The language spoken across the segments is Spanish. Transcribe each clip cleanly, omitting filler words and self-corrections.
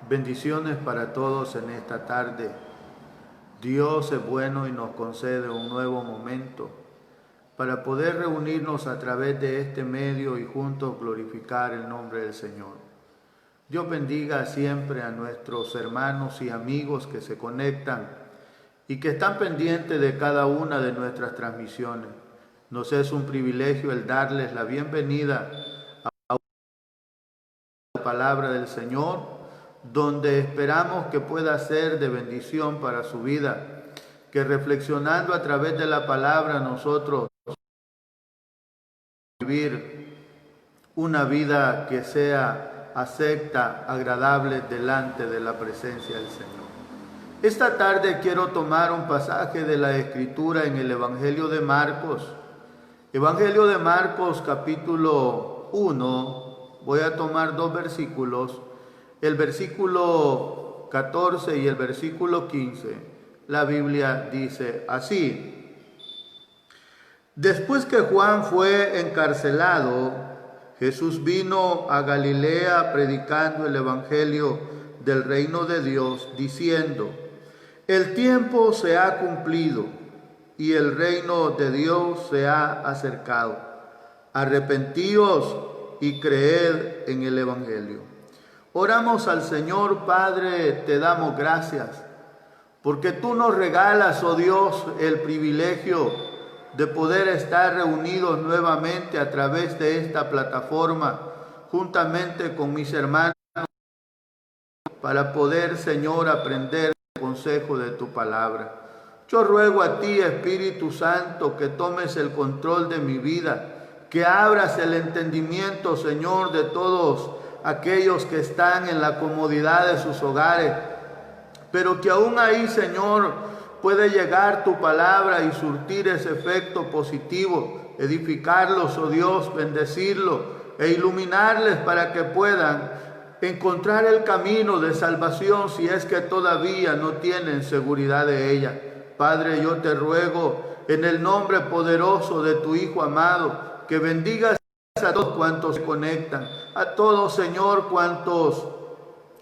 Bendiciones para todos en esta tarde. Dios es bueno y nos concede un nuevo momento para poder reunirnos a través de este medio y juntos glorificar el nombre del Señor. Dios bendiga siempre a nuestros hermanos y amigos que se conectan y que están pendientes de cada una de nuestras transmisiones. Nos es un privilegio el darles la bienvenida a la palabra del Señor, donde esperamos que pueda ser de bendición para su vida, que reflexionando a través de la palabra nosotros vivir una vida que sea acepta, agradable delante de la presencia del Señor. Esta tarde quiero tomar un pasaje de la Escritura en el Evangelio de Marcos. Evangelio de Marcos capítulo 1, voy a tomar dos versículos, el versículo 14 y el versículo 15. La Biblia dice así: Después que Juan fue encarcelado, Jesús vino a Galilea predicando el evangelio del reino de Dios, diciendo: El tiempo se ha cumplido y el reino de Dios se ha acercado. Arrepentíos y creed en el evangelio. Oramos al Señor. Padre, te damos gracias porque tú nos regalas, oh Dios, el privilegio de poder estar reunidos nuevamente a través de esta plataforma, juntamente con mis hermanos, para poder, Señor, aprender el consejo de tu palabra. Yo ruego a ti, Espíritu Santo, que tomes el control de mi vida, que abras el entendimiento, Señor, de todos aquellos que están en la comodidad de sus hogares, pero que aún ahí, Señor, puede llegar tu palabra y surtir ese efecto positivo, edificarlos, oh Dios, bendecirlos e iluminarles para que puedan encontrar el camino de salvación si es que todavía no tienen seguridad de ella. Padre, yo te ruego en el nombre poderoso de tu Hijo amado, que bendigas a todos cuantos se conectan, a todos, Señor, cuantos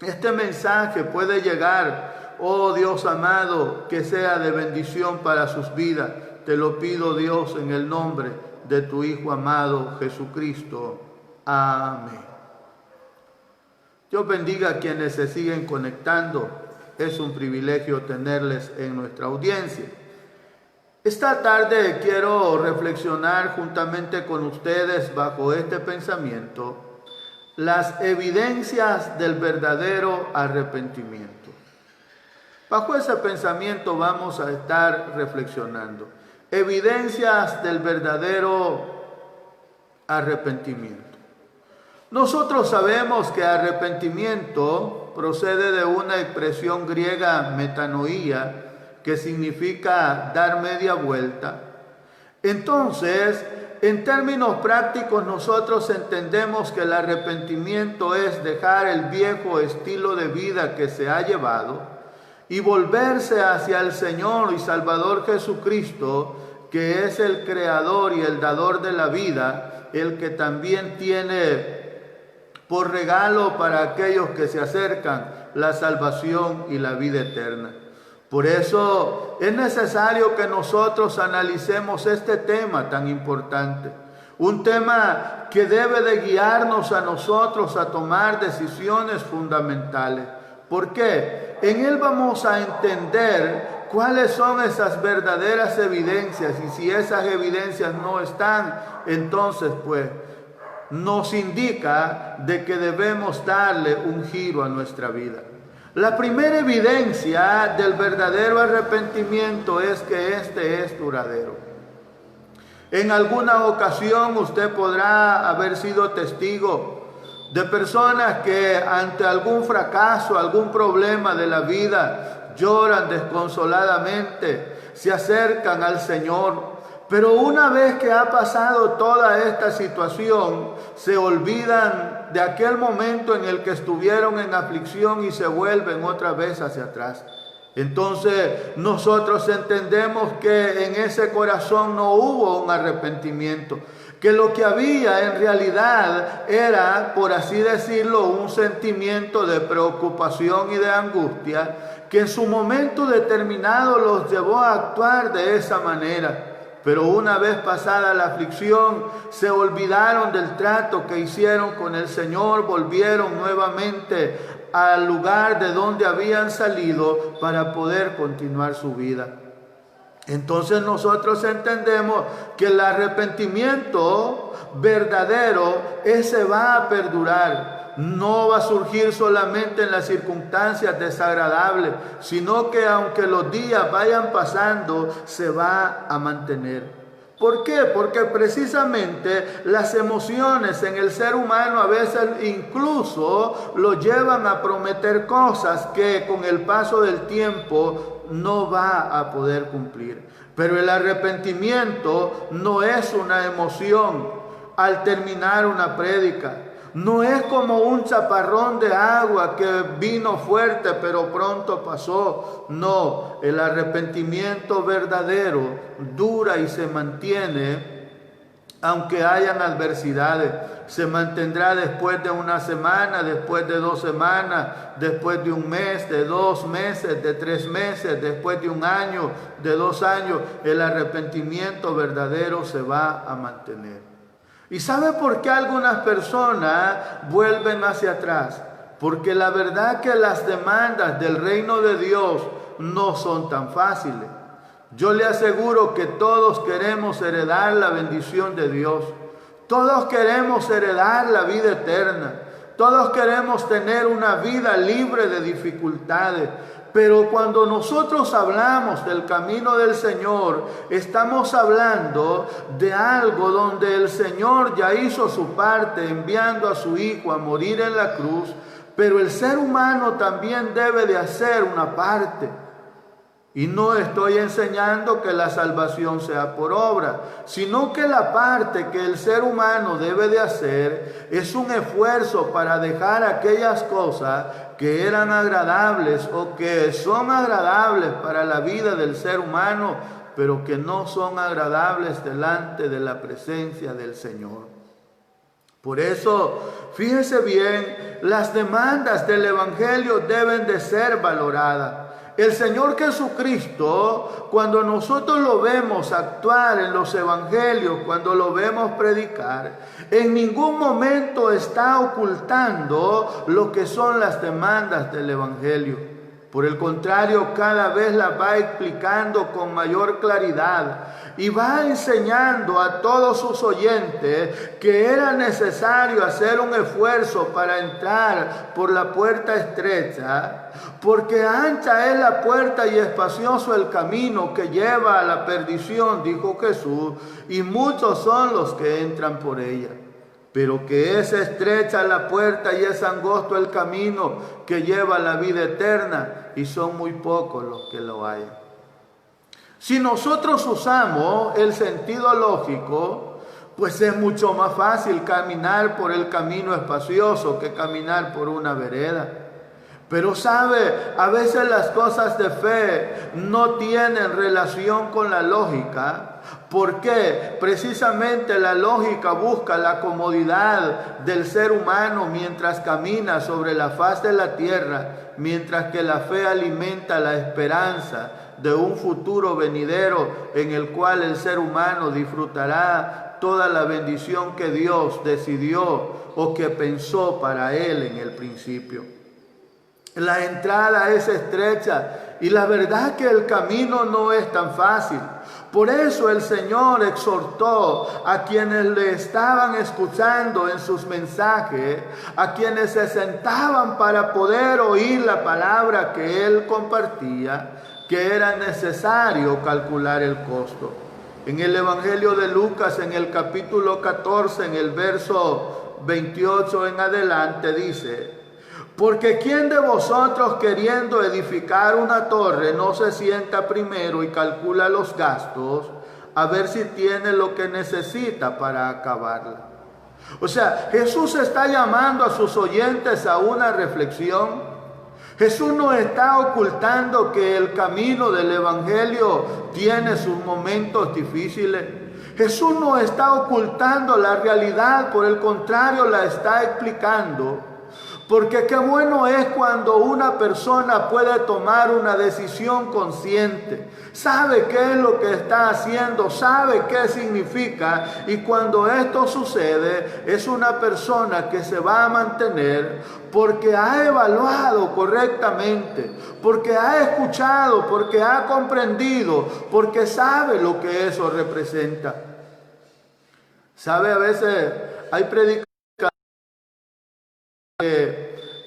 este mensaje puede llegar. Oh Dios amado, que sea de bendición para sus vidas. Te lo pido, Dios, en el nombre de tu Hijo amado Jesucristo. Amén. Dios bendiga a quienes se siguen conectando. Es un privilegio tenerles en nuestra audiencia. Esta tarde quiero reflexionar juntamente con ustedes bajo este pensamiento: las evidencias del verdadero arrepentimiento. Bajo ese pensamiento vamos a estar reflexionando. Evidencias del verdadero arrepentimiento. Nosotros sabemos que arrepentimiento procede de una expresión griega metanoía, que significa dar media vuelta. Entonces, en términos prácticos, nosotros entendemos que el arrepentimiento es dejar el viejo estilo de vida que se ha llevado y volverse hacia el Señor y Salvador Jesucristo, que es el creador y el dador de la vida, el que también tiene por regalo para aquellos que se acercan la salvación y la vida eterna. Por eso es necesario que nosotros analicemos este tema tan importante, un tema que debe de guiarnos a nosotros a tomar decisiones fundamentales. ¿Por qué? En él vamos a entender cuáles son esas verdaderas evidencias, y si esas evidencias no están, entonces pues nos indica de que debemos darle un giro a nuestra vida. La primera evidencia del verdadero arrepentimiento es que este es duradero. En alguna ocasión usted podrá haber sido testigo de personas que ante algún fracaso, algún problema de la vida, lloran desconsoladamente, se acercan al Señor. Pero una vez que ha pasado toda esta situación, se olvidan de aquel momento en el que estuvieron en aflicción y se vuelven otra vez hacia atrás. Entonces nosotros entendemos que en ese corazón no hubo un arrepentimiento. que lo que había en realidad era, por así decirlo, un sentimiento de preocupación y de angustia que en su momento determinado los llevó a actuar de esa manera. Pero una vez pasada la aflicción, se olvidaron del trato que hicieron con el Señor, volvieron nuevamente al lugar de donde habían salido para poder continuar su vida. Entonces nosotros entendemos que el arrepentimiento verdadero, ese va a perdurar. No va a surgir solamente en las circunstancias desagradables, sino que aunque los días vayan pasando, se va a mantener. ¿Por qué? Porque precisamente las emociones en el ser humano a veces incluso lo llevan a prometer cosas que con el paso del tiempo no va a poder cumplir. Pero el arrepentimiento no es una emoción al terminar una prédica. No es como un chaparrón de agua que vino fuerte pero pronto pasó. No, el arrepentimiento verdadero dura y se mantiene aunque hayan adversidades. Se mantendrá después de una semana, después de 2 semanas, después de un mes, de 2 meses, de 3 meses, después de 1 año, de 2 años. El arrepentimiento verdadero se va a mantener. ¿Y sabe por qué algunas personas vuelven hacia atrás? Porque la verdad que las demandas del reino de Dios no son tan fáciles. Yo le aseguro que todos queremos heredar la bendición de Dios. Todos queremos heredar la vida eterna. Todos queremos tener una vida libre de dificultades. Pero cuando nosotros hablamos del camino del Señor, estamos hablando de algo donde el Señor ya hizo su parte enviando a su Hijo a morir en la cruz, pero el ser humano también debe de hacer una parte. Y no estoy enseñando que la salvación sea por obra, sino que la parte que el ser humano debe de hacer es un esfuerzo para dejar aquellas cosas que eran agradables o que son agradables para la vida del ser humano, pero que no son agradables delante de la presencia del Señor. Por eso, fíjese bien, las demandas del Evangelio deben de ser valoradas. El Señor Jesucristo, cuando nosotros lo vemos actuar en los evangelios, cuando lo vemos predicar, en ningún momento está ocultando lo que son las demandas del evangelio. Por el contrario, cada vez las va explicando con mayor claridad y va enseñando a todos sus oyentes que era necesario hacer un esfuerzo para entrar por la puerta estrecha, porque ancha es la puerta y espacioso el camino que lleva a la perdición, dijo Jesús, y muchos son los que entran por ella. Pero que es estrecha la puerta y es angosto el camino que lleva a la vida eterna, y son muy pocos los que lo hay. Si nosotros usamos el sentido lógico, pues es mucho más fácil caminar por el camino espacioso que caminar por una vereda. Pero sabe, a veces las cosas de fe no tienen relación con la lógica. ¿Por qué? Precisamente la lógica busca la comodidad del ser humano mientras camina sobre la faz de la tierra, mientras que la fe alimenta la esperanza de un futuro venidero en el cual el ser humano disfrutará toda la bendición que Dios decidió o que pensó para él en el principio. La entrada es estrecha y la verdad que el camino no es tan fácil. Por eso el Señor exhortó a quienes le estaban escuchando en sus mensajes, a quienes se sentaban para poder oír la palabra que Él compartía, que era necesario calcular el costo. En el Evangelio de Lucas, en el capítulo 14, en el verso 28 en adelante, dice: porque ¿quién de vosotros queriendo edificar una torre no se sienta primero y calcula los gastos a ver si tiene lo que necesita para acabarla? O sea, Jesús está llamando a sus oyentes a una reflexión. Jesús no está ocultando que el camino del evangelio tiene sus momentos difíciles. Jesús no está ocultando la realidad, por el contrario la está explicando. Porque qué bueno es cuando una persona puede tomar una decisión consciente, sabe qué es lo que está haciendo, sabe qué significa, y cuando esto sucede es una persona que se va a mantener porque ha evaluado correctamente, porque ha escuchado, porque ha comprendido, porque sabe lo que eso representa. Sabe, a veces hay predicadores,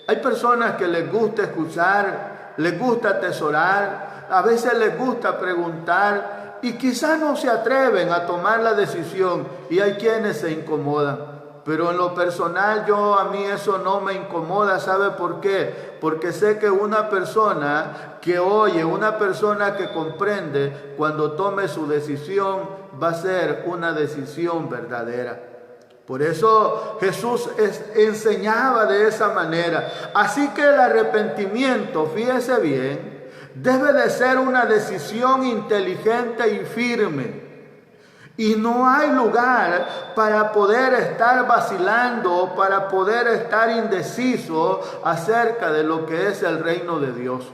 hay personas que les gusta escuchar, les gusta atesorar, a veces les gusta preguntar y quizás no se atreven a tomar la decisión, y hay quienes se incomodan. Pero en lo personal a mí eso no me incomoda. ¿Sabe por qué? Porque sé que una persona que oye, una persona que comprende, cuando tome su decisión va a ser una decisión verdadera. Por eso Jesús enseñaba de esa manera. Así que el arrepentimiento, fíjese bien, debe de ser una decisión inteligente y firme. Y no hay lugar para poder estar vacilando, para poder estar indeciso acerca de lo que es el reino de Dios.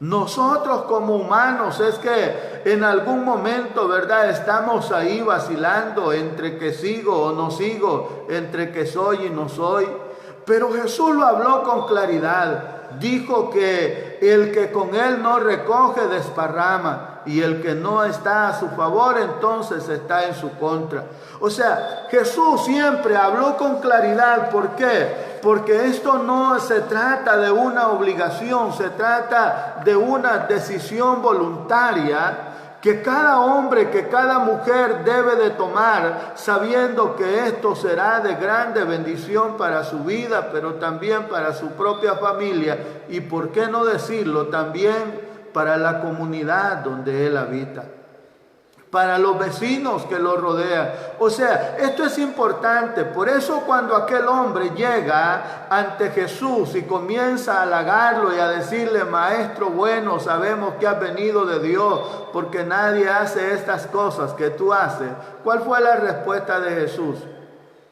Nosotros como humanos es que en algún momento, ¿verdad?, estamos ahí vacilando entre que sigo o no sigo, entre que soy y no soy. Pero Jesús lo habló con claridad. Dijo que el que con él no recoge desparrama, y el que no está a su favor entonces está en su contra. O sea, Jesús siempre habló con claridad. ¿Por qué? Porque esto no se trata de una obligación, se trata de una decisión voluntaria que cada hombre, que cada mujer debe de tomar, sabiendo que esto será de grande bendición para su vida, pero también para su propia familia, y por qué no decirlo, también para la comunidad donde él habita, para los vecinos que lo rodean. O sea, esto es importante. Por eso cuando aquel hombre llega ante Jesús y comienza a halagarlo y a decirle: maestro bueno, sabemos que has venido de Dios, porque nadie hace estas cosas que tú haces. ¿Cuál fue la respuesta de Jesús?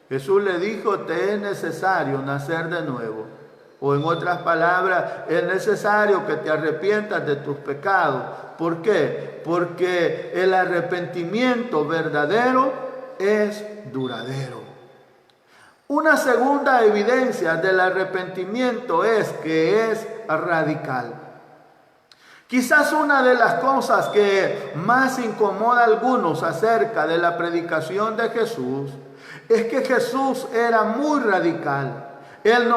Jesús le dijo: te es necesario nacer de nuevo. O en otras palabras, es necesario que te arrepientas de tus pecados. ¿Por qué? Porque el arrepentimiento verdadero es duradero. Una segunda evidencia del arrepentimiento es que es radical. Quizás una de las cosas que más incomoda a algunos acerca de la predicación de Jesús es que Jesús era muy radical. Él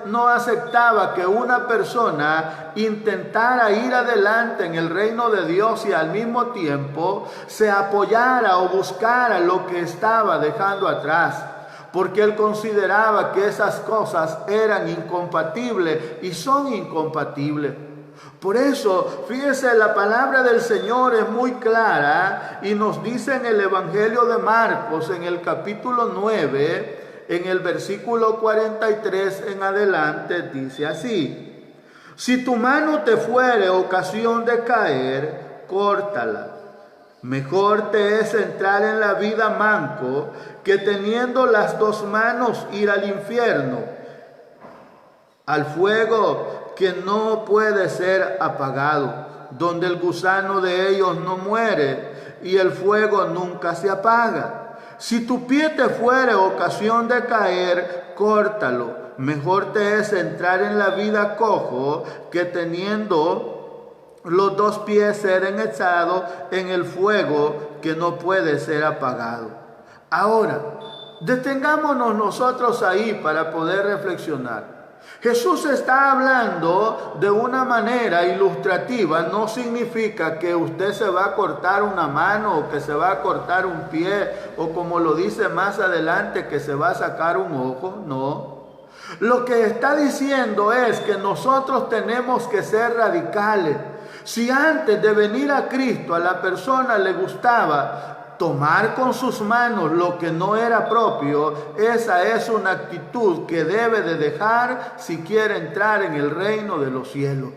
no aceptaba que una persona intentara ir adelante en el reino de Dios y al mismo tiempo se apoyara o buscara lo que estaba dejando atrás, porque él consideraba que esas cosas eran incompatibles y son incompatibles. Por eso, fíjese, la palabra del Señor es muy clara y nos dice en el Evangelio de Marcos, en el capítulo 9, en el versículo 43 en adelante, dice así: si tu mano te fuere ocasión de caer, córtala. Mejor te es entrar en la vida manco que teniendo las dos manos ir al infierno, al fuego que no puede ser apagado, donde el gusano de ellos no muere y el fuego nunca se apaga. Si tu pie te fuere ocasión de caer, córtalo. Mejor te es entrar en la vida cojo que teniendo los dos pies ser echados en el fuego que no puede ser apagado. Ahora, detengámonos nosotros ahí para poder reflexionar. Jesús está hablando de una manera ilustrativa. No significa que usted se va a cortar una mano o que se va a cortar un pie, o como lo dice más adelante, que se va a sacar un ojo. No. Lo que está diciendo es que nosotros tenemos que ser radicales. Si antes de venir a Cristo a la persona le gustaba tomar con sus manos lo que no era propio, esa es una actitud que debe de dejar si quiere entrar en el reino de los cielos.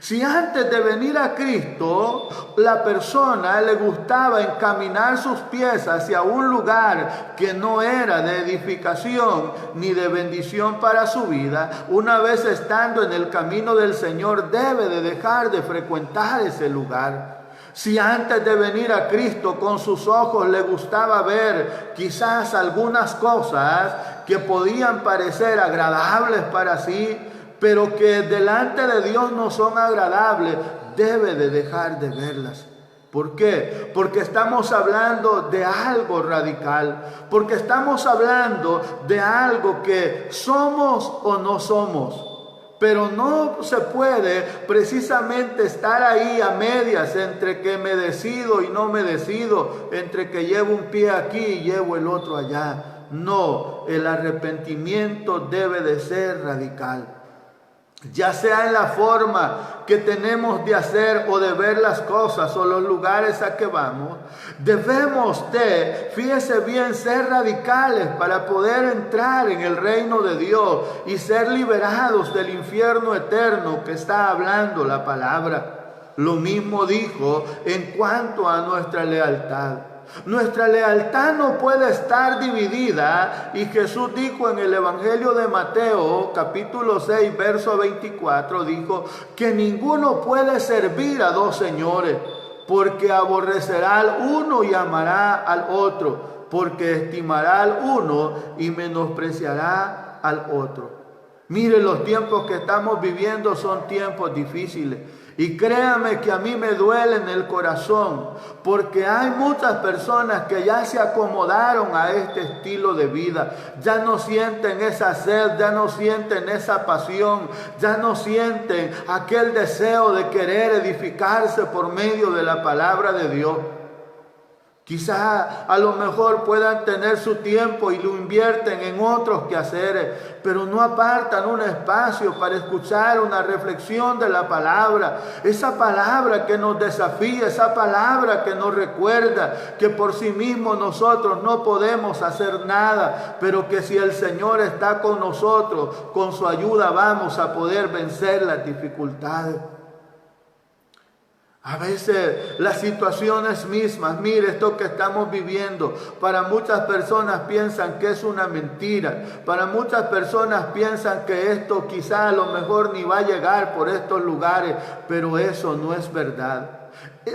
Si antes de venir a Cristo, la persona le gustaba encaminar sus pies hacia un lugar que no era de edificación ni de bendición para su vida, una vez estando en el camino del Señor, debe de dejar de frecuentar ese lugar. Si antes de venir a Cristo con sus ojos le gustaba ver quizás algunas cosas que podían parecer agradables para sí, pero que delante de Dios no son agradables, debe de dejar de verlas. ¿Por qué? Porque estamos hablando de algo radical, porque estamos hablando de algo que somos o no somos. Pero no se puede precisamente estar ahí a medias entre que me decido y no me decido, entre que llevo un pie aquí y llevo el otro allá. No, el arrepentimiento debe de ser radical. Ya sea en la forma que tenemos de hacer o de ver las cosas o los lugares a que vamos, debemos de, fíjese bien, ser radicales para poder entrar en el reino de Dios y ser liberados del infierno eterno que está hablando la palabra. Lo mismo dijo en cuanto a nuestra lealtad. Nuestra lealtad no puede estar dividida, y Jesús dijo en el Evangelio de Mateo capítulo 6 verso 24, dijo que ninguno puede servir a dos señores, porque aborrecerá al uno y amará al otro, porque estimará al uno y menospreciará al otro. Mire, los tiempos que estamos viviendo son tiempos difíciles. Y créame que a mí me duele en el corazón, porque hay muchas personas que ya se acomodaron a este estilo de vida. Ya no sienten esa sed, ya no sienten esa pasión, ya no sienten aquel deseo de querer edificarse por medio de la palabra de Dios. Quizá a lo mejor puedan tener su tiempo y lo invierten en otros quehaceres, pero no apartan un espacio para escuchar una reflexión de la palabra. Esa palabra que nos desafía, esa palabra que nos recuerda que por sí mismos nosotros no podemos hacer nada, pero que si el Señor está con nosotros, con su ayuda vamos a poder vencer las dificultades. A veces las situaciones mismas, mire esto que estamos viviendo, para muchas personas piensan que es una mentira, para muchas personas piensan que esto quizá a lo mejor ni va a llegar por estos lugares, pero eso no es verdad.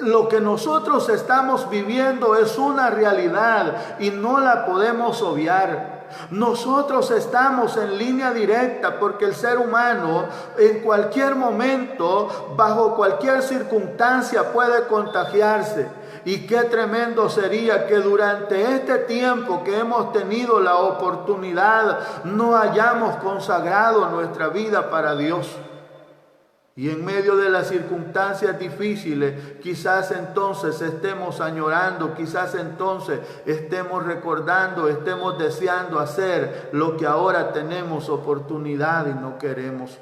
Lo que nosotros estamos viviendo es una realidad y no la podemos obviar. Nosotros estamos en línea directa porque el ser humano en cualquier momento, bajo cualquier circunstancia puede contagiarse. Y qué tremendo sería que durante este tiempo que hemos tenido la oportunidad no hayamos consagrado nuestra vida para Dios. Y en medio de las circunstancias difíciles, quizás entonces estemos añorando, quizás entonces estemos recordando, estemos deseando hacer lo que ahora tenemos oportunidad y no queremos.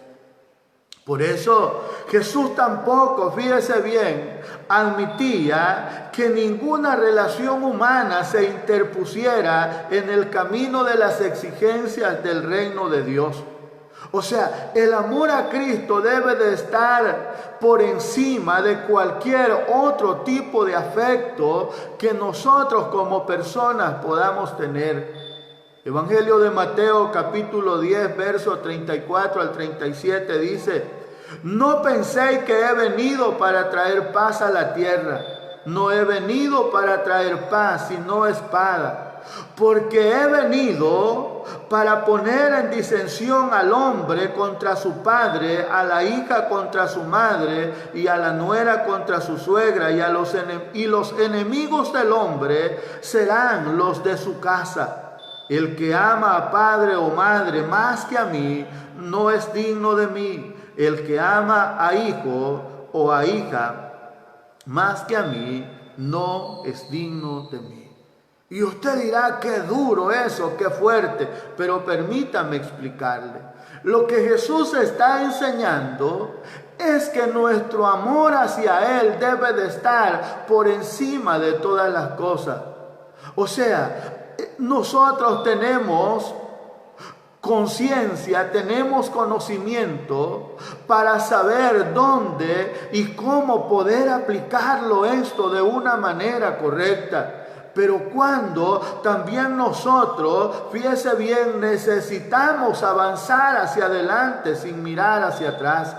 Por eso Jesús tampoco, fíjese bien, admitía que ninguna relación humana se interpusiera en el camino de las exigencias del reino de Dios. O sea, el amor a Cristo debe de estar por encima de cualquier otro tipo de afecto que nosotros como personas podamos tener. Evangelio de Mateo capítulo 10 verso 34 al 37 dice: no penséis que he venido para traer paz a la tierra. No he venido para traer paz, sino espada. Porque he venido para poner en disensión al hombre contra su padre, a la hija contra su madre, y a la nuera contra su suegra, y los enemigos del hombre serán los de su casa. El que ama a padre o madre más que a mí, no es digno de mí. El que ama a hijo o a hija más que a mí, no es digno de mí. Y usted dirá, qué duro eso, qué fuerte, pero permítame explicarle. Lo que Jesús está enseñando es que nuestro amor hacia Él debe de estar por encima de todas las cosas. O sea, nosotros tenemos conciencia, tenemos conocimiento para saber dónde y cómo poder aplicarlo esto de una manera correcta. Pero cuando también nosotros, fíjese bien, necesitamos avanzar hacia adelante sin mirar hacia atrás.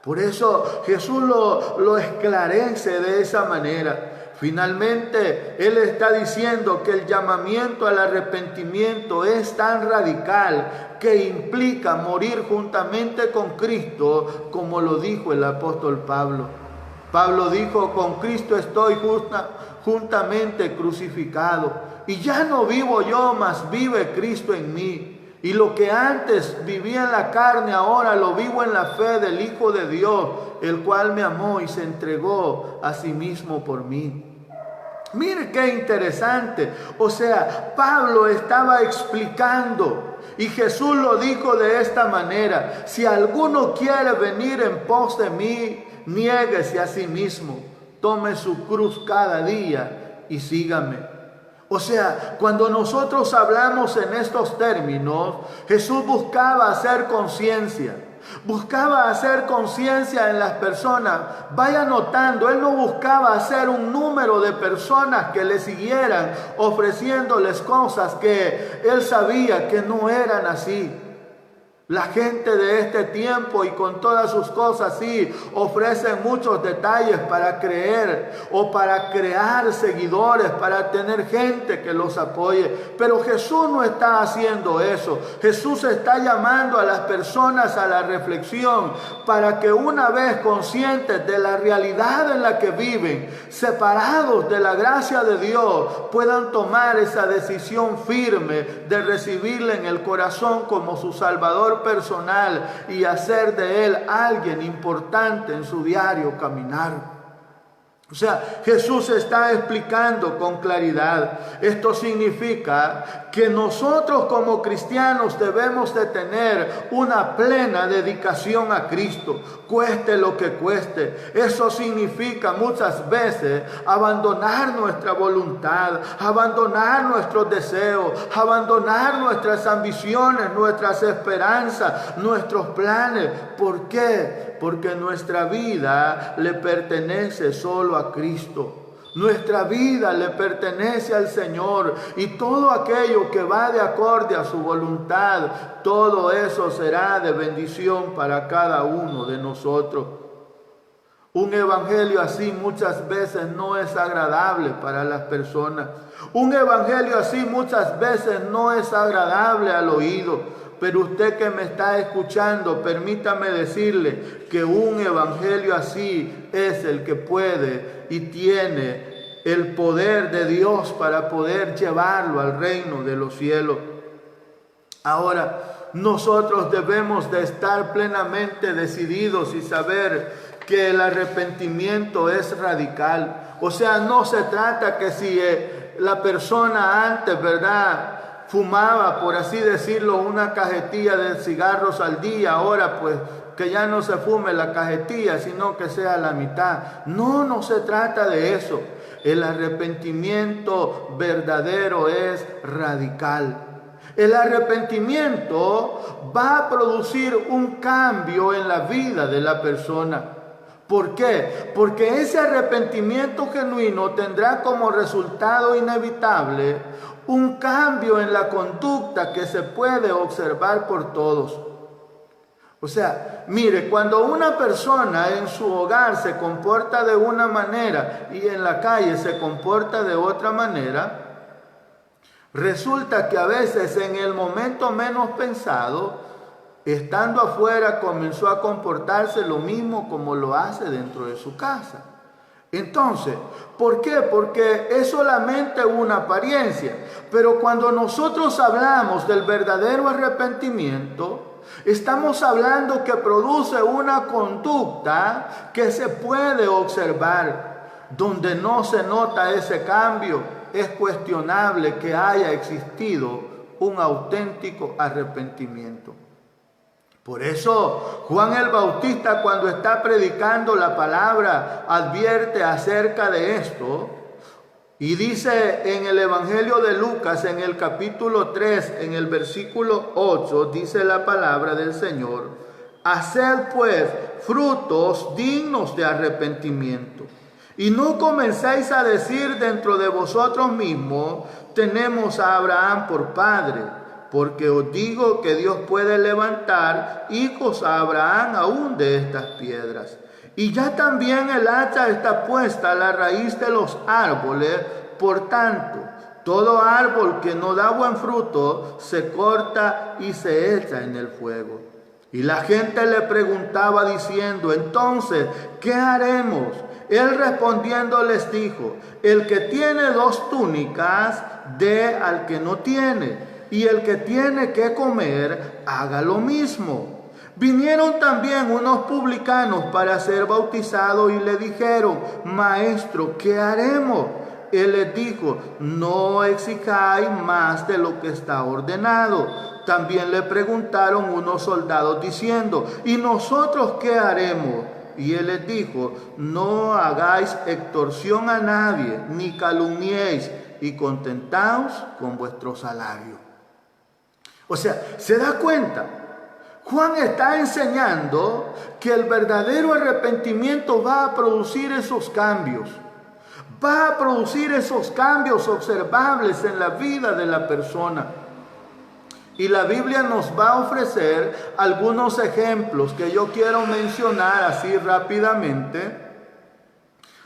Por eso Jesús lo esclarece de esa manera. Finalmente, Él está diciendo que el llamamiento al arrepentimiento es tan radical que implica morir juntamente con Cristo, como lo dijo el apóstol Pablo. Pablo dijo: con Cristo estoy juntamente crucificado, y ya no vivo yo, mas vive Cristo en mí. Y lo que antes vivía en la carne, ahora lo vivo en la fe del Hijo de Dios, el cual me amó y se entregó a sí mismo por mí. Mire qué interesante. O sea, Pablo estaba explicando, y Jesús lo dijo de esta manera: si alguno quiere venir en pos de mí, niéguese a sí mismo, tome su cruz cada día y sígame. O sea, cuando nosotros hablamos en estos términos, Jesús buscaba hacer conciencia. Buscaba hacer conciencia en las personas. Vaya notando, Él no buscaba hacer un número de personas que le siguieran, ofreciéndoles cosas que Él sabía que no eran así. La gente de este tiempo, y con todas sus cosas, sí, ofrecen muchos detalles para creer o para crear seguidores, para tener gente que los apoye. Pero Jesús no está haciendo eso. Jesús está llamando a las personas a la reflexión para que, una vez conscientes de la realidad en la que viven, separados de la gracia de Dios, puedan tomar esa decisión firme de recibirle en el corazón como su Salvador personal y hacer de Él alguien importante en su diario caminar. O sea, Jesús está explicando con claridad. Esto significa que nosotros como cristianos debemos de tener una plena dedicación a Cristo, cueste lo que cueste. Eso significa muchas veces abandonar nuestra voluntad, abandonar nuestros deseos, abandonar nuestras ambiciones, nuestras esperanzas, nuestros planes. ¿Por qué? Porque nuestra vida le pertenece solo a Cristo. Nuestra vida le pertenece al Señor, y todo aquello que va de acorde a su voluntad, todo eso será de bendición para cada uno de nosotros. Un evangelio así muchas veces no es agradable para las personas. Un evangelio así muchas veces no es agradable al oído. Pero usted que me está escuchando, permítame decirle que un evangelio así es el que puede y tiene el poder de Dios para poder llevarlo al reino de los cielos. Ahora, nosotros debemos de estar plenamente decididos y saber que el arrepentimiento es radical. O sea, no se trata que si la persona antes, ¿verdad?, fumaba, por así decirlo, una cajetilla de cigarros al día, ahora pues que ya no se fume la cajetilla, sino que sea la mitad. No se trata de eso. El arrepentimiento verdadero es radical. El arrepentimiento va a producir un cambio en la vida de la persona. ¿Por qué? Porque ese arrepentimiento genuino tendrá como resultado inevitable un cambio en la conducta que se puede observar por todos. O sea, mire, cuando una persona en su hogar se comporta de una manera y en la calle se comporta de otra manera, resulta que a veces en el momento menos pensado, estando afuera, comenzó a comportarse lo mismo como lo hace dentro de su casa. Entonces, ¿por qué? Porque es solamente una apariencia. Pero cuando nosotros hablamos del verdadero arrepentimiento, estamos hablando que produce una conducta que se puede observar. Donde no se nota ese cambio, es cuestionable que haya existido un auténtico arrepentimiento. Por eso Juan el Bautista, cuando está predicando la palabra, advierte acerca de esto. Y dice en el Evangelio de Lucas, en el capítulo 3, en el versículo 8, dice la palabra del Señor: haced pues frutos dignos de arrepentimiento. Y no comencéis a decir dentro de vosotros mismos: tenemos a Abraham por padre. Porque os digo que Dios puede levantar hijos a Abraham aún de estas piedras. Y ya también el hacha está puesta a la raíz de los árboles. Por tanto, todo árbol que no da buen fruto se corta y se echa en el fuego. Y la gente le preguntaba diciendo: entonces, ¿qué haremos? Él respondiendo les dijo: el que tiene 2 túnicas, dé al que no tiene, y el que tiene que comer, haga lo mismo. Vinieron también unos publicanos para ser bautizados y le dijeron: maestro, ¿qué haremos? Él les dijo: no exijáis más de lo que está ordenado. También le preguntaron unos soldados diciendo: ¿y nosotros qué haremos? Y él les dijo: no hagáis extorsión a nadie, ni calumniéis, y contentaos con vuestro salario. O sea, ¿se da cuenta? Juan está enseñando que el verdadero arrepentimiento va a producir esos cambios. Va a producir esos cambios observables en la vida de la persona. Y la Biblia nos va a ofrecer algunos ejemplos que yo quiero mencionar así rápidamente,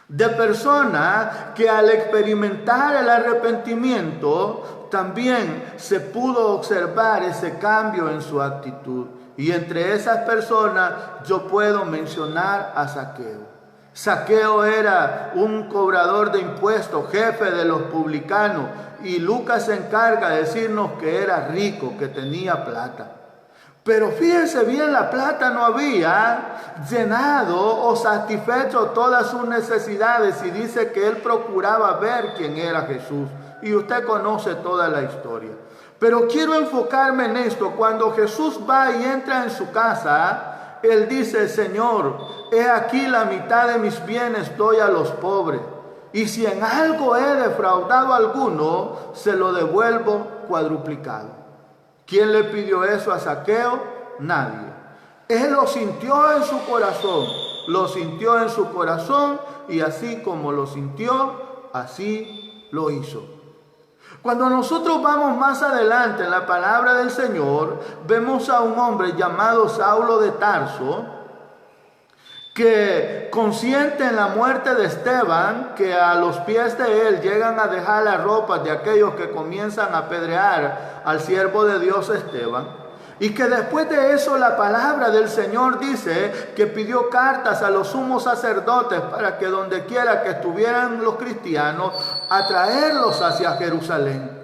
de personas que al experimentar el arrepentimiento también se pudo observar ese cambio en su actitud. Y entre esas personas yo puedo mencionar a Zaqueo. Zaqueo era un cobrador de impuestos, jefe de los publicanos, y Lucas se encarga de decirnos que era rico, que tenía plata. Pero fíjense bien, la plata no había llenado o satisfecho todas sus necesidades, y dice que él procuraba ver quién era Jesús. Y usted conoce toda la historia. Pero quiero enfocarme en esto. Cuando Jesús va y entra en su casa, él dice: Señor, he aquí la mitad de mis bienes doy a los pobres. Y si en algo he defraudado a alguno, se lo devuelvo cuadruplicado. ¿Quién le pidió eso a Zaqueo? Nadie. Él lo sintió en su corazón. Lo sintió en su corazón, y así como lo sintió, así lo hizo. Cuando nosotros vamos más adelante en la palabra del Señor, vemos a un hombre llamado Saulo de Tarso, que consciente en la muerte de Esteban, que a los pies de él llegan a dejar las ropas de aquellos que comienzan a apedrear al siervo de Dios Esteban, y que después de eso la palabra del Señor dice que pidió cartas a los sumos sacerdotes para que donde quiera que estuvieran los cristianos, atraerlos hacia Jerusalén.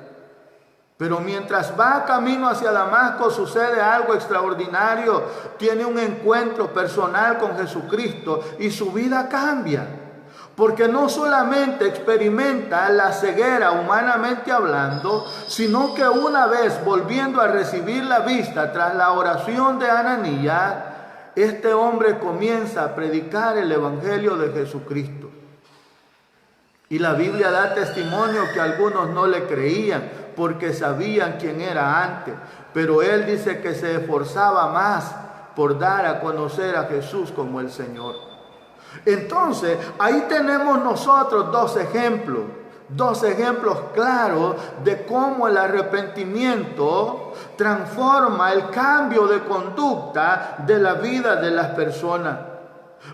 Pero mientras va camino hacia Damasco, sucede algo extraordinario. Tiene un encuentro personal con Jesucristo y su vida cambia. Porque no solamente experimenta la ceguera humanamente hablando, sino que una vez volviendo a recibir la vista tras la oración de Ananías, este hombre comienza a predicar el Evangelio de Jesucristo. Y la Biblia da testimonio que algunos no le creían porque sabían quién era antes. Pero él dice que se esforzaba más por dar a conocer a Jesús como el Señor. Entonces, ahí tenemos nosotros dos ejemplos claros de cómo el arrepentimiento transforma el cambio de conducta de la vida de las personas.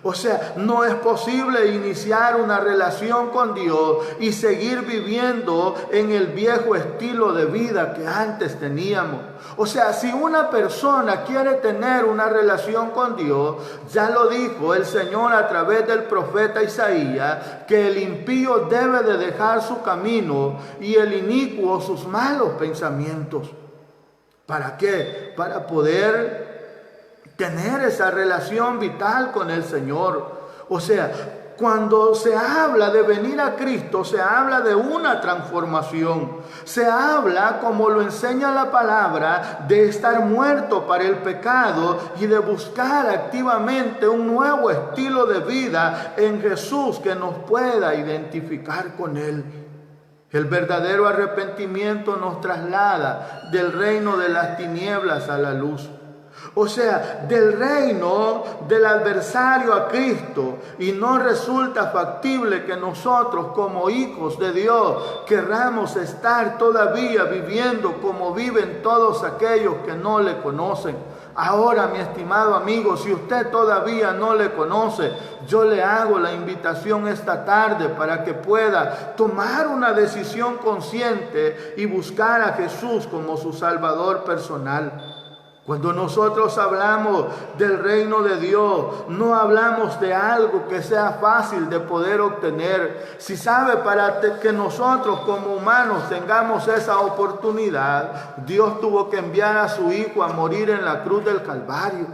O sea, no es posible iniciar una relación con Dios y seguir viviendo en el viejo estilo de vida que antes teníamos. O sea, si una persona quiere tener una relación con Dios, ya lo dijo el Señor a través del profeta Isaías, que el impío debe de dejar su camino y el inicuo sus malos pensamientos. ¿Para qué? Para poder tener esa relación vital con el Señor. O sea, cuando se habla de venir a Cristo, se habla de una transformación. Se habla, como lo enseña la palabra, de estar muerto para el pecado y de buscar activamente un nuevo estilo de vida en Jesús que nos pueda identificar con Él. El verdadero arrepentimiento nos traslada del reino de las tinieblas a la luz. O sea, del reino del adversario a Cristo, y no resulta factible que nosotros como hijos de Dios querramos estar todavía viviendo como viven todos aquellos que no le conocen. Ahora, mi estimado amigo, si usted todavía no le conoce, yo le hago la invitación esta tarde para que pueda tomar una decisión consciente y buscar a Jesús como su Salvador personal. Cuando nosotros hablamos del reino de Dios, no hablamos de algo que sea fácil de poder obtener. Si sabe, para que nosotros como humanos tengamos esa oportunidad, Dios tuvo que enviar a su Hijo a morir en la cruz del Calvario.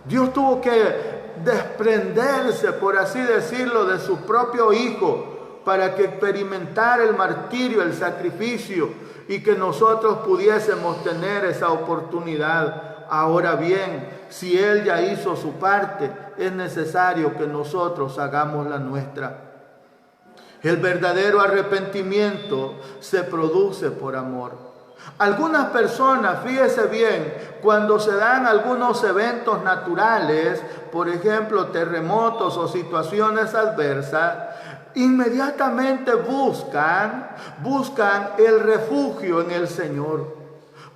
Dios tuvo que desprenderse, por así decirlo, de su propio Hijo para que experimentara el martirio, el sacrificio, y que nosotros pudiésemos tener esa oportunidad. Ahora bien, si Él ya hizo su parte, es necesario que nosotros hagamos la nuestra. El verdadero arrepentimiento se produce por amor. Algunas personas, fíjese bien, cuando se dan algunos eventos naturales, por ejemplo terremotos o situaciones adversas, inmediatamente buscan el refugio en el Señor,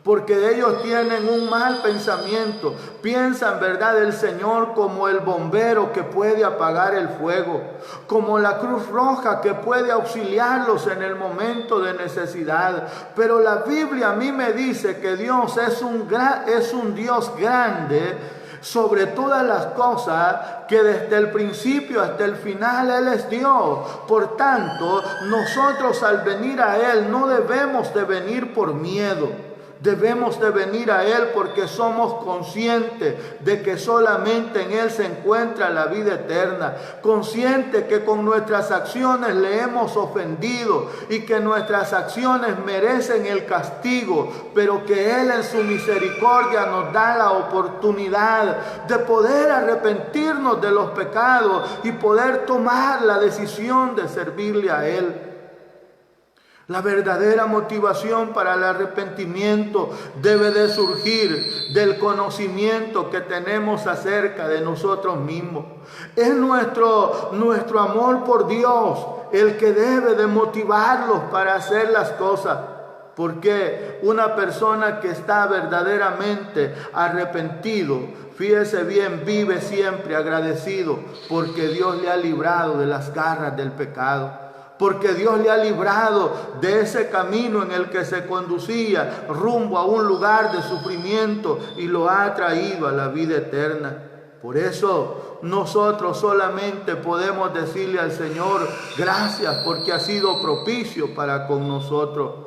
porque ellos tienen un mal pensamiento. Piensan, ¿verdad?, el Señor como el bombero que puede apagar el fuego, como la Cruz Roja que puede auxiliarlos en el momento de necesidad. Pero la Biblia a mí me dice que Dios es un Dios grande sobre todas las cosas, que desde el principio hasta el final Él es Dios. Por tanto, nosotros al venir a Él no debemos de venir por miedo. Debemos de venir a Él porque somos conscientes de que solamente en Él se encuentra la vida eterna. Conscientes que con nuestras acciones le hemos ofendido y que nuestras acciones merecen el castigo, pero que Él en su misericordia nos da la oportunidad de poder arrepentirnos de los pecados y poder tomar la decisión de servirle a Él. La verdadera motivación para el arrepentimiento debe de surgir del conocimiento que tenemos acerca de nosotros mismos. Es nuestro amor por Dios el que debe de motivarlos para hacer las cosas. Porque una persona que está verdaderamente arrepentido, fíjese bien, vive siempre agradecido porque Dios le ha librado de las garras del pecado. Porque Dios le ha librado de ese camino en el que se conducía rumbo a un lugar de sufrimiento y lo ha traído a la vida eterna. Por eso nosotros solamente podemos decirle al Señor gracias porque ha sido propicio para con nosotros.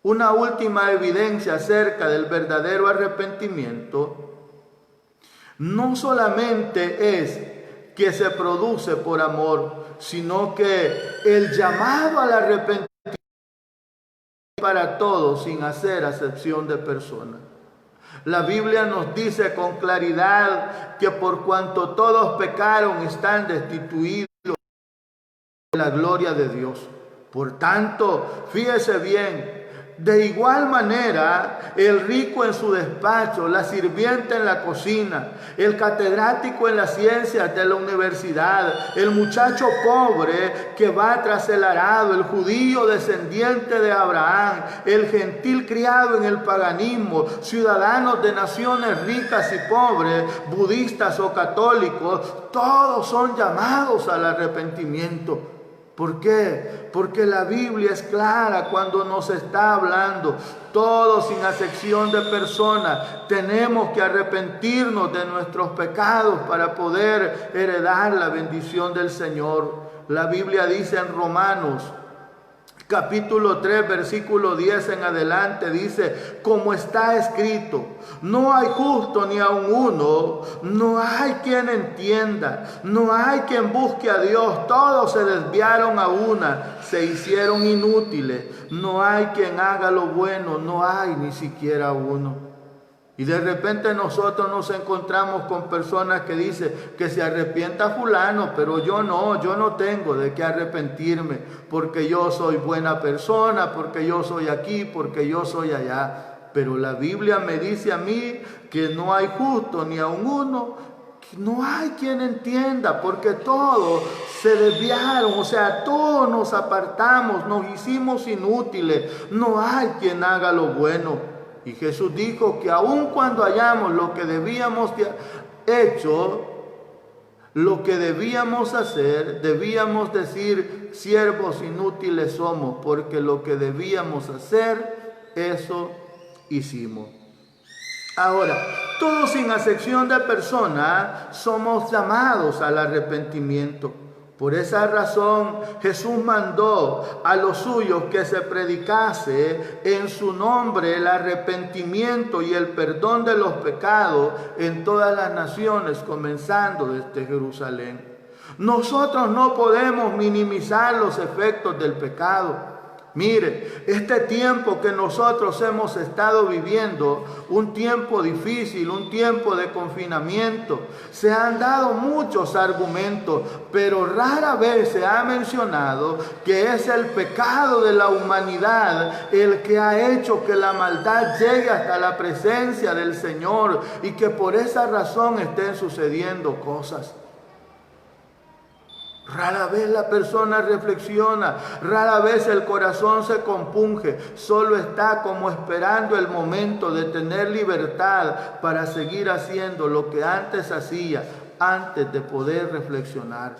Una última evidencia acerca del verdadero arrepentimiento no solamente es que se produce por amor, sino que el llamado al arrepentimiento para todos sin hacer acepción de personas. La Biblia nos dice con claridad que por cuanto todos pecaron están destituidos de la gloria de Dios. Por tanto, fíjese bien, de igual manera, el rico en su despacho, la sirvienta en la cocina, el catedrático en las ciencias de la universidad, el muchacho pobre que va tras el arado, el judío descendiente de Abraham, el gentil criado en el paganismo, ciudadanos de naciones ricas y pobres, budistas o católicos, todos son llamados al arrepentimiento. ¿Por qué? Porque la Biblia es clara cuando nos está hablando. Todos sin acepción de personas tenemos que arrepentirnos de nuestros pecados para poder heredar la bendición del Señor. La Biblia dice en Romanos capítulo 3, versículo 10 en adelante, dice, como está escrito, no hay justo ni aun uno, no hay quien entienda, no hay quien busque a Dios, todos se desviaron a una, se hicieron inútiles, no hay quien haga lo bueno, no hay ni siquiera uno. Y de repente nosotros nos encontramos con personas que dicen que se arrepienta fulano, pero yo no tengo de qué arrepentirme, porque yo soy buena persona, porque yo soy aquí, porque yo soy allá. Pero la Biblia me dice a mí que no hay justo ni aun uno, que no hay quien entienda, porque todos se desviaron, o sea, todos nos apartamos, nos hicimos inútiles, no hay quien haga lo bueno. Y Jesús dijo que aun cuando hayamos lo que debíamos hecho, lo que debíamos hacer, debíamos decir, siervos inútiles somos, porque lo que debíamos hacer, eso hicimos. Ahora, todos sin excepción de persona somos llamados al arrepentimiento. Por esa razón Jesús mandó a los suyos que se predicase en su nombre el arrepentimiento y el perdón de los pecados en todas las naciones, comenzando desde Jerusalén. Nosotros no podemos minimizar los efectos del pecado. Mire, este tiempo que nosotros hemos estado viviendo, un tiempo difícil, un tiempo de confinamiento, se han dado muchos argumentos, pero rara vez se ha mencionado que es el pecado de la humanidad el que ha hecho que la maldad llegue hasta la presencia del Señor y que por esa razón estén sucediendo cosas. Rara vez la persona reflexiona, rara vez el corazón se compunge, solo está como esperando el momento de tener libertad para seguir haciendo lo que antes hacía, antes de poder reflexionar.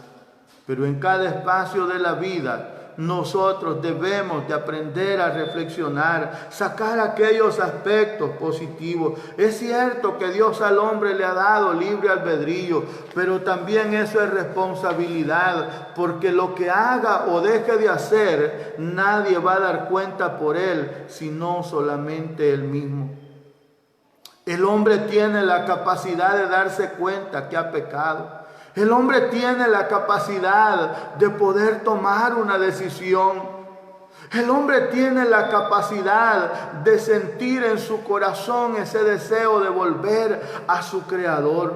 Pero en cada espacio de la vida, nosotros debemos de aprender a reflexionar, sacar aquellos aspectos positivos. Es cierto que Dios al hombre le ha dado libre albedrío, pero también eso es responsabilidad, porque lo que haga o deje de hacer, nadie va a dar cuenta por él, sino solamente él mismo. El hombre tiene la capacidad de darse cuenta que ha pecado. El hombre tiene la capacidad de poder tomar una decisión. El hombre tiene la capacidad de sentir en su corazón ese deseo de volver a su Creador.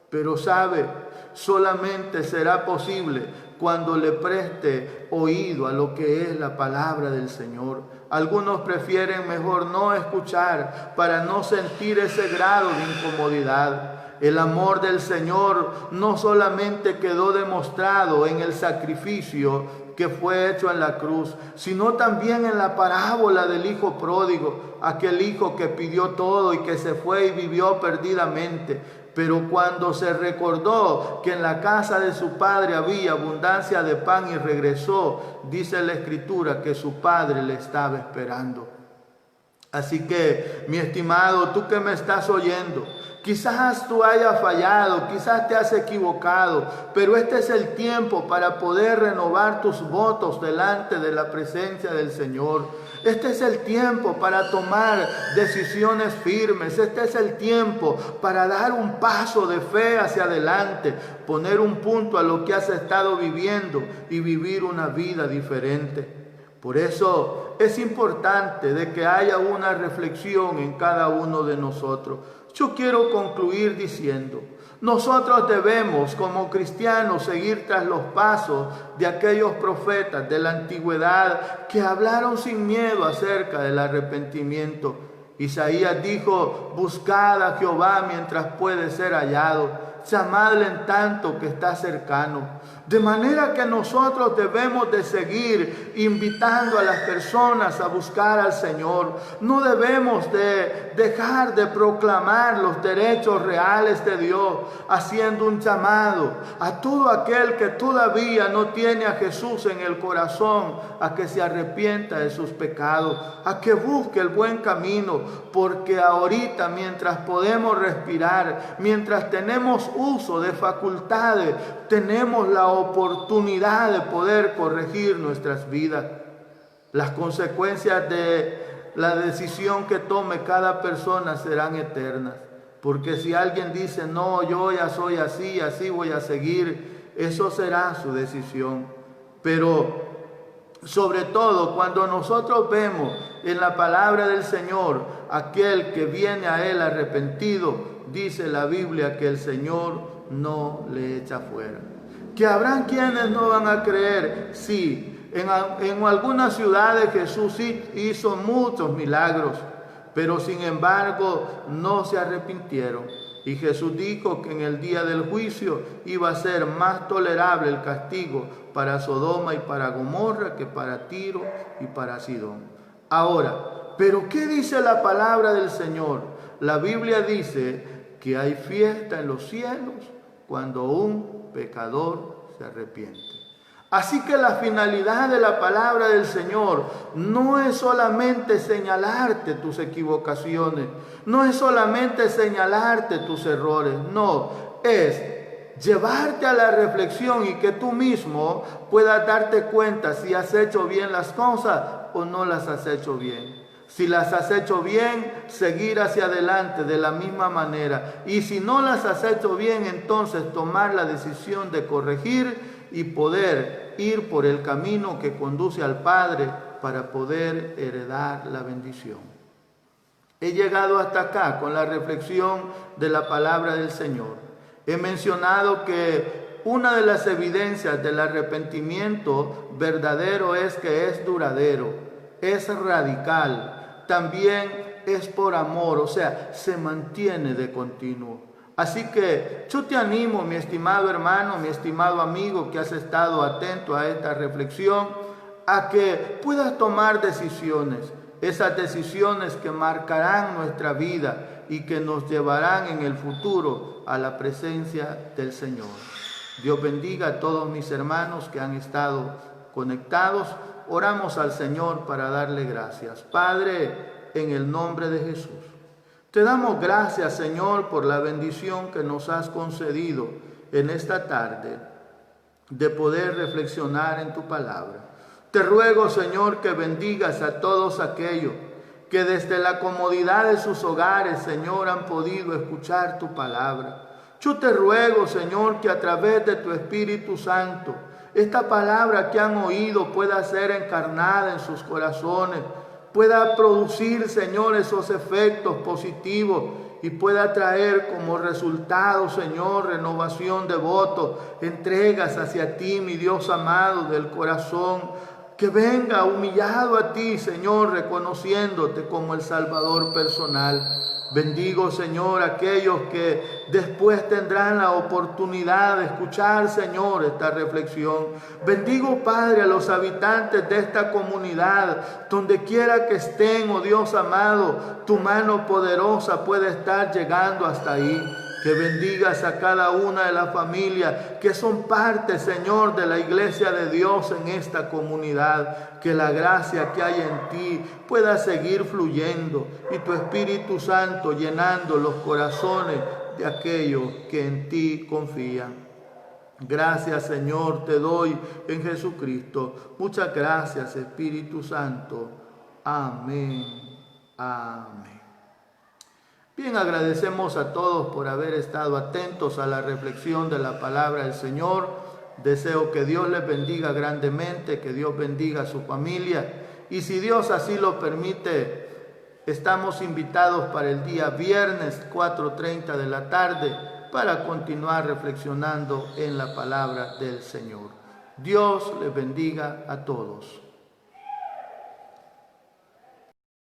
Pero sabe, solamente será posible cuando le preste oído a lo que es la palabra del Señor. Algunos prefieren mejor no escuchar para no sentir ese grado de incomodidad. El amor del Señor no solamente quedó demostrado en el sacrificio que fue hecho en la cruz, sino también en la parábola del hijo pródigo, aquel hijo que pidió todo y que se fue y vivió perdidamente. Pero cuando se recordó que en la casa de su padre había abundancia de pan y regresó, dice la Escritura que su padre le estaba esperando. Así que, mi estimado, tú que me estás oyendo, quizás tú hayas fallado, quizás te has equivocado, pero este es el tiempo para poder renovar tus votos delante de la presencia del Señor. Este es el tiempo para tomar decisiones firmes. Este es el tiempo para dar un paso de fe hacia adelante, poner un punto a lo que has estado viviendo y vivir una vida diferente. Por eso es importante de que haya una reflexión en cada uno de nosotros. Yo quiero concluir diciendo, nosotros debemos como cristianos seguir tras los pasos de aquellos profetas de la antigüedad que hablaron sin miedo acerca del arrepentimiento. Isaías dijo, buscad a Jehová mientras puede ser hallado, llamadle en tanto que está cercano. De manera que nosotros debemos de seguir invitando a las personas a buscar al Señor. No debemos de dejar de proclamar los derechos reales de Dios, haciendo un llamado a todo aquel que todavía no tiene a Jesús en el corazón, a que se arrepienta de sus pecados, a que busque el buen camino, porque ahorita mientras podemos respirar, mientras tenemos uso de facultades, tenemos la oportunidad de poder corregir nuestras vidas. Las consecuencias de la decisión que tome cada persona serán eternas. Porque si alguien dice, no, yo ya soy así, así voy a seguir, eso será su decisión. Pero Sobre todo cuando nosotros vemos en la palabra del Señor aquel que viene a Él arrepentido, dice la Biblia que el Señor no le echa fuera. Que habrán quienes no van a creer, sí, en algunas ciudades Jesús hizo muchos milagros, pero sin embargo no se arrepintieron. Y Jesús dijo que en el día del juicio iba a ser más tolerable el castigo para Sodoma y para Gomorra que para Tiro y para Sidón. Ahora, ¿pero qué dice la palabra del Señor? La Biblia dice que hay fiesta en los cielos cuando un pecador se arrepiente. Así que la finalidad de la palabra del Señor no es solamente señalarte tus equivocaciones, no es solamente señalarte tus errores, no, es llevarte a la reflexión y que tú mismo puedas darte cuenta si has hecho bien las cosas o no las has hecho bien. Si las has hecho bien, seguir hacia adelante de la misma manera. Y si no las has hecho bien, entonces tomar la decisión de corregir y poder ir por el camino que conduce al Padre para poder heredar la bendición. He llegado hasta acá con la reflexión de la palabra del Señor. He mencionado que una de las evidencias del arrepentimiento verdadero es que es duradero, es radical, también es por amor, o sea, se mantiene de continuo. Así que yo te animo, mi estimado hermano, mi estimado amigo que has estado atento a esta reflexión, a que puedas tomar decisiones, esas decisiones que marcarán nuestra vida y que nos llevarán en el futuro a la presencia del Señor. Dios bendiga a todos mis hermanos que han estado conectados. Oramos al Señor para darle gracias. Padre, en el nombre de Jesús, te damos gracias, Señor, por la bendición que nos has concedido en esta tarde de poder reflexionar en tu palabra. Te ruego, Señor, que bendigas a todos aquellos que desde la comodidad de sus hogares, Señor, han podido escuchar tu palabra. Yo te ruego, Señor, que a través de tu Espíritu Santo, esta palabra que han oído pueda ser encarnada en sus corazones, pueda producir, Señor, esos efectos positivos y pueda traer como resultado, Señor, renovación de votos, entregas hacia ti, mi Dios amado, del corazón, que venga humillado a ti, Señor, reconociéndote como el Salvador personal. Bendigo, Señor, aquellos que después tendrán la oportunidad de escuchar, Señor, esta reflexión. Bendigo, Padre, a los habitantes de esta comunidad, donde quiera que estén, oh Dios amado, tu mano poderosa puede estar llegando hasta ahí. Que bendigas a cada una de las familias que son parte, Señor, de la iglesia de Dios en esta comunidad. Que la gracia que hay en ti pueda seguir fluyendo y tu Espíritu Santo llenando los corazones de aquellos que en ti confían. Gracias, Señor, te doy en Jesucristo. Muchas gracias, Espíritu Santo. Amén. Amén. Bien, agradecemos a todos por haber estado atentos a la reflexión de la palabra del Señor. Deseo que Dios les bendiga grandemente, que Dios bendiga a su familia. Y si Dios así lo permite, estamos invitados para el día viernes 4:30 de la tarde para continuar reflexionando en la palabra del Señor. Dios les bendiga a todos.